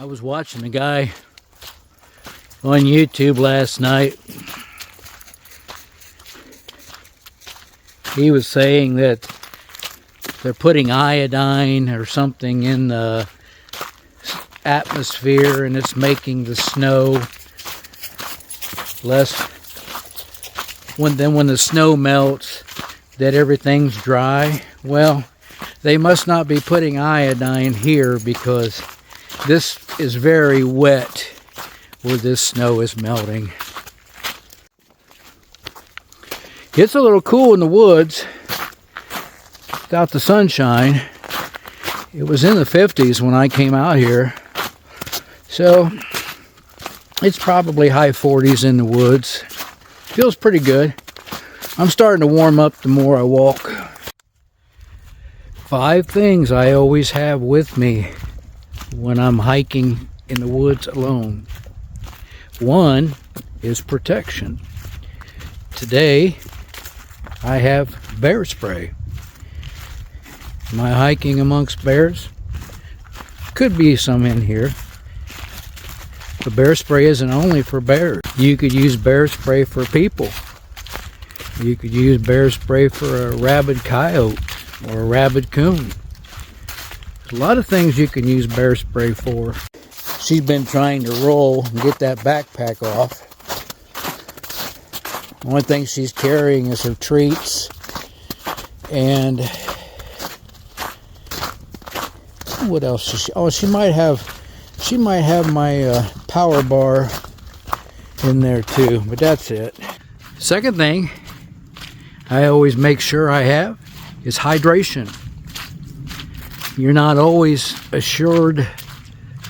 I was watching a guy on YouTube last night. He was saying that they're putting iodine or something in the atmosphere and it's making the snow less. When the snow melts, that everything's dry. Well, they must not be putting iodine here because this is very wet where this snow is melting. It's a little cool in the woods without the sunshine. It was in the 50s when I came out here. So it's probably high 40s in the woods. Feels pretty good. I'm starting to warm up the more I walk. 5 things I always have with me when I'm hiking in the woods alone. 1 is protection. Today I have bear spray. Am I hiking amongst bears? Could be some in here. But bear spray isn't only for bears. You could use bear spray for people. You could use bear spray for a rabid coyote or a rabid coon. There's a lot of things you can use bear spray for. She's been trying to roll and get that backpack off. The only thing she's carrying is her treats and what else is she? Oh, she might have my power bar in there too, but that's it. Second thing I always make sure I have is hydration. You're not always assured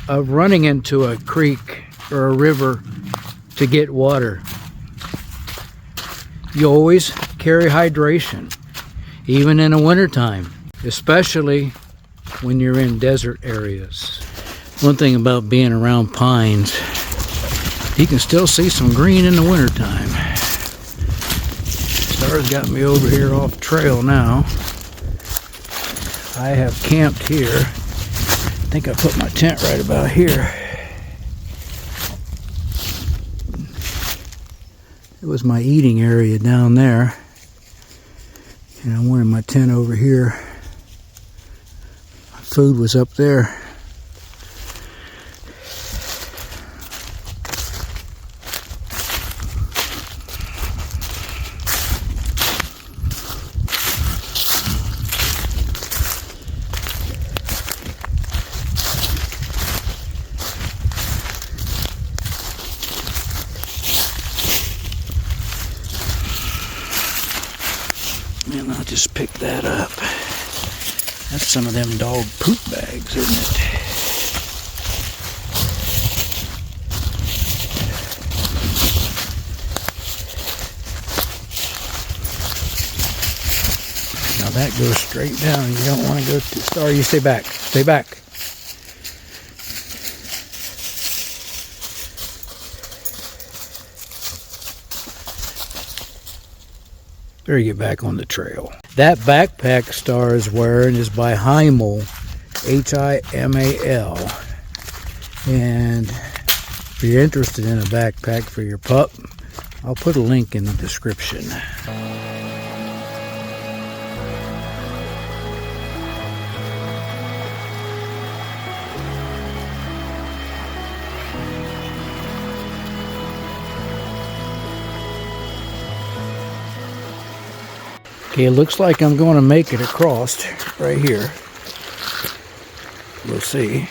of running into a creek or a river to get water. You always carry hydration, even in the wintertime, especially when you're in desert areas. One thing about being around pines, you can still see some green in the wintertime. Stars got me over here off trail now. I have camped here. I think I put my tent right about here. It was my eating area down there. And I wanted my tent over here. My food was up there. And I'll just pick that up. That's some of them dog poop bags, isn't it? Now that goes straight down. You don't want to go too far. You stay back. Stay back. Better get back on the trail. That backpack Star is wearing is by Hymal, Himal. And if you're interested in a backpack for your pup, I'll put a link in the description. Okay, it looks like I'm going to make it across right here. We'll see.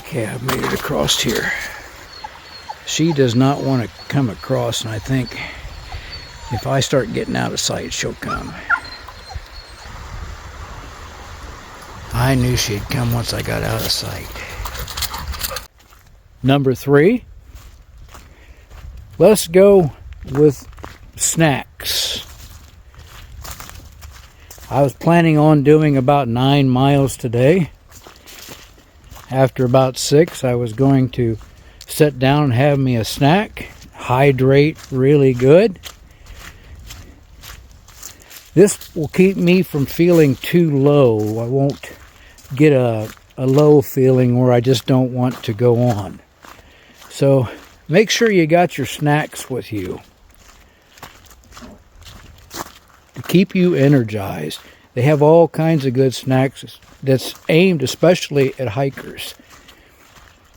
Okay, I've made it across here. She does not want to come across, and I think if I start getting out of sight, she'll come. I knew she'd come once I got out of sight. Number 3, let's go with snacks. I was planning on doing about 9 miles today. After about 6, I was going to sit down and have me a snack. hydrate really good. This will keep me from feeling too low. I won't get a low feeling where I just don't want to go on. So make sure you got your snacks with you to keep you energized. They have all kinds of good snacks that's aimed especially at hikers.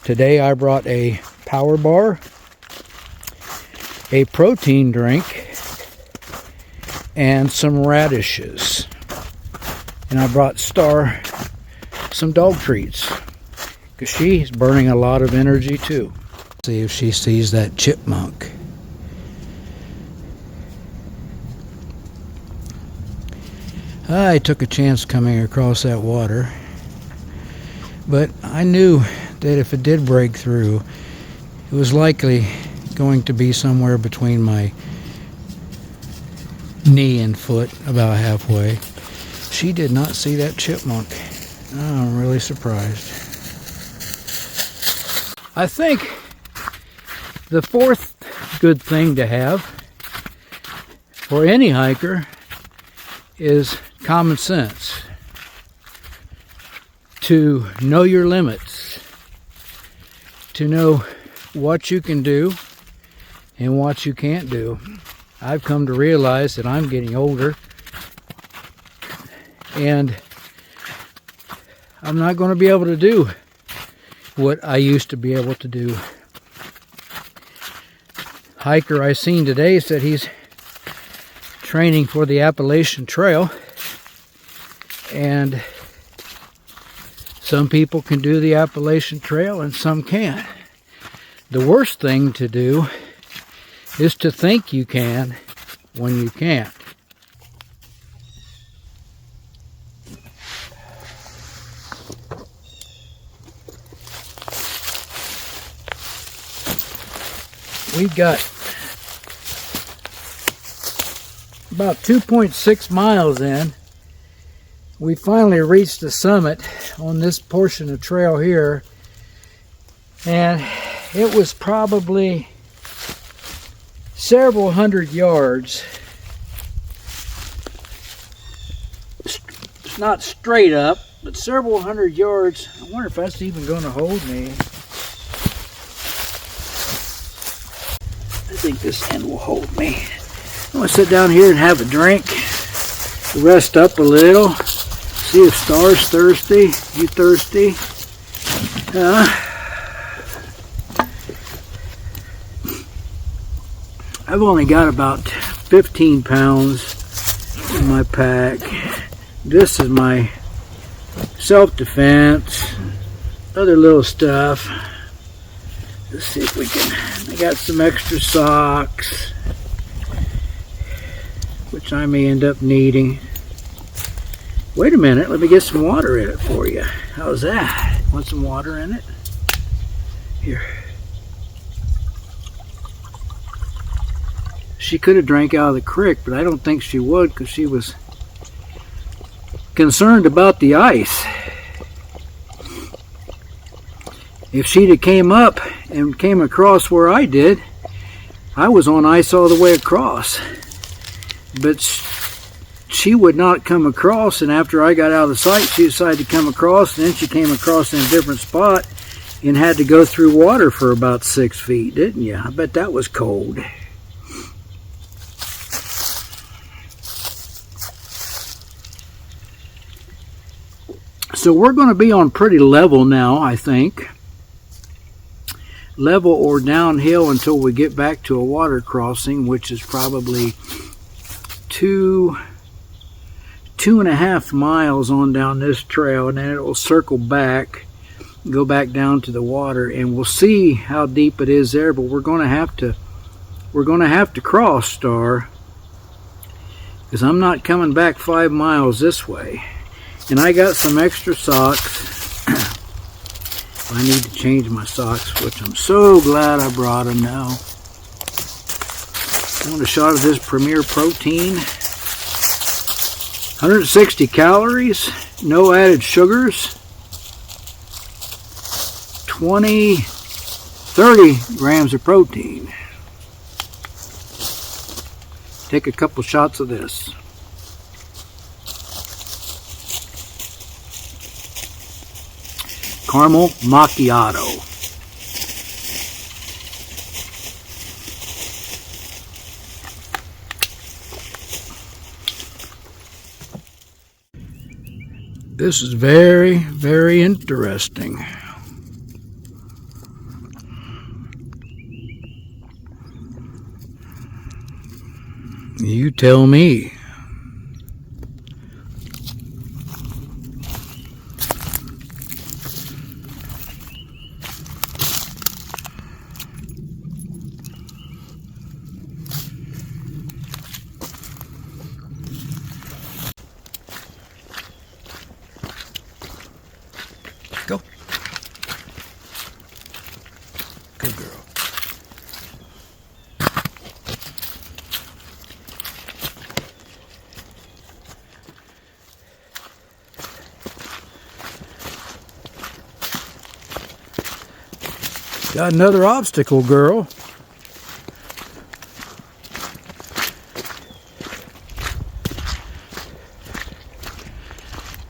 Today I brought a power bar, a protein drink, and some radishes. And I brought Star some dog treats because she's burning a lot of energy too. See if she sees that chipmunk. I took a chance coming across that water, but I knew that if it did break through, it was likely going to be somewhere between my knee and foot, about halfway. She did not see that chipmunk. I'm really surprised. I think the fourth good thing to have for any hiker is common sense. To know your limits. To know what you can do and what you can't do. I've come to realize that I'm getting older and I'm not going to be able to do what I used to be able to do. Hiker I seen today said he's training for the Appalachian Trail, and some people can do the Appalachian Trail and some can't. The worst thing to do is to think you can when you can't. We've got about 2.6 miles in. We finally reached the summit on this portion of trail here, and it was probably several hundred yards. It's not straight up, but several hundred yards. I wonder if that's even going to hold me. I think this end will hold me. I'm going to sit down here and have a drink, rest up a little, see if Star's thirsty. You thirsty? I've only got about 15 pounds in my pack. This is my self-defense, other little stuff. Let's see if we can. I got some extra socks, which I may end up needing. Wait a minute, let me get some water in it for you. How's that? Want some water in it? Here. She could have drank out of the creek, but I don't think she would because she was concerned about the ice. If she'd have came up and came across where I did, I was on ice all the way across. But she would not come across, and after I got out of sight, she decided to come across, and then she came across in a different spot and had to go through water for about 6 feet, didn't you? I bet that was cold. So we're going to be on pretty level now, I think. Level or downhill until we get back to a water crossing, which is probably 2.5 miles on down this trail, and then it will circle back, go back down to the water, and we'll see how deep it is there. But we're going to have to cross, Star, because I'm not coming back 5 miles this way. And I got some extra socks. I need to change my socks, which I'm so glad I brought them now. I want a shot of this Premier Protein. 160 calories, no added sugars. 30 grams of protein. take a couple shots of this. Caramel macchiato. This is very, very interesting. You tell me. Go. Good girl. Got another obstacle, girl.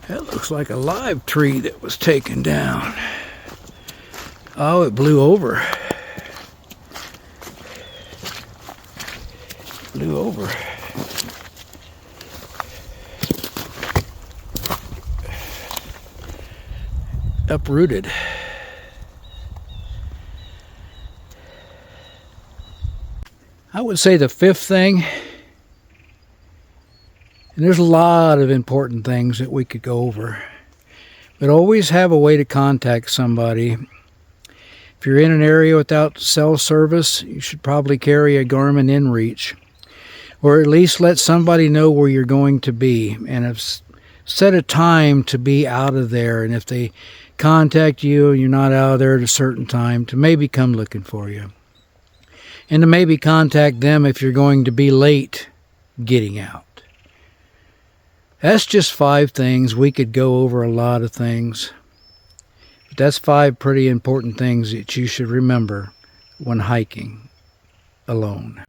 That looks like a live tree that was taken down. Oh, it blew over. Blew over. Uprooted. I would say the fifth thing, and there's a lot of important things that we could go over, but always have a way to contact somebody. If you're in an area without cell service, you should probably carry a Garmin InReach, or at least let somebody know where you're going to be, and have set a time to be out of there. And if they contact you and you're not out of there at a certain time, to maybe come looking for you. And to maybe contact them if you're going to be late getting out. That's just 5 things. We could go over a lot of things. But that's 5 pretty important things that you should remember when hiking alone.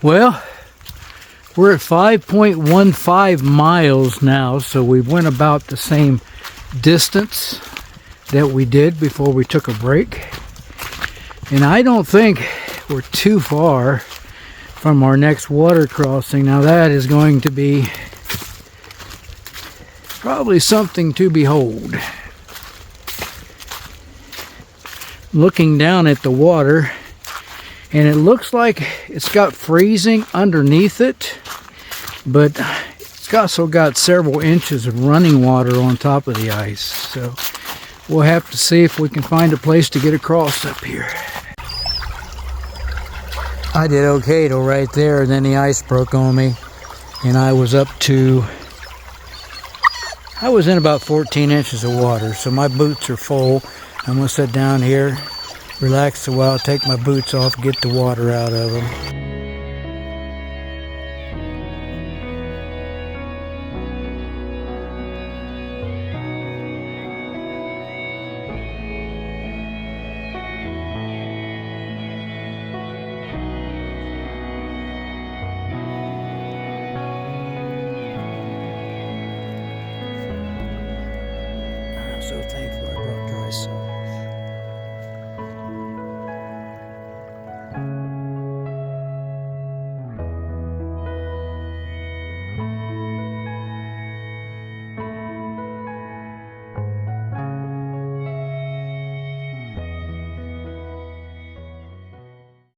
Well, we're at 5.15 miles now, so we went about the same distance that we did before we took a break. And I don't think we're too far from our next water crossing. Now that is going to be probably something to behold. Looking down at the water, and it looks like it's got freezing underneath it, but it's also got several inches of running water on top of the ice. So we'll have to see if we can find a place to get across up here. I did okay till right there, and then the ice broke on me, and I was in about 14 inches of water, so my boots are full. I'm going to sit down here, relax a while, take my boots off, get the water out of them.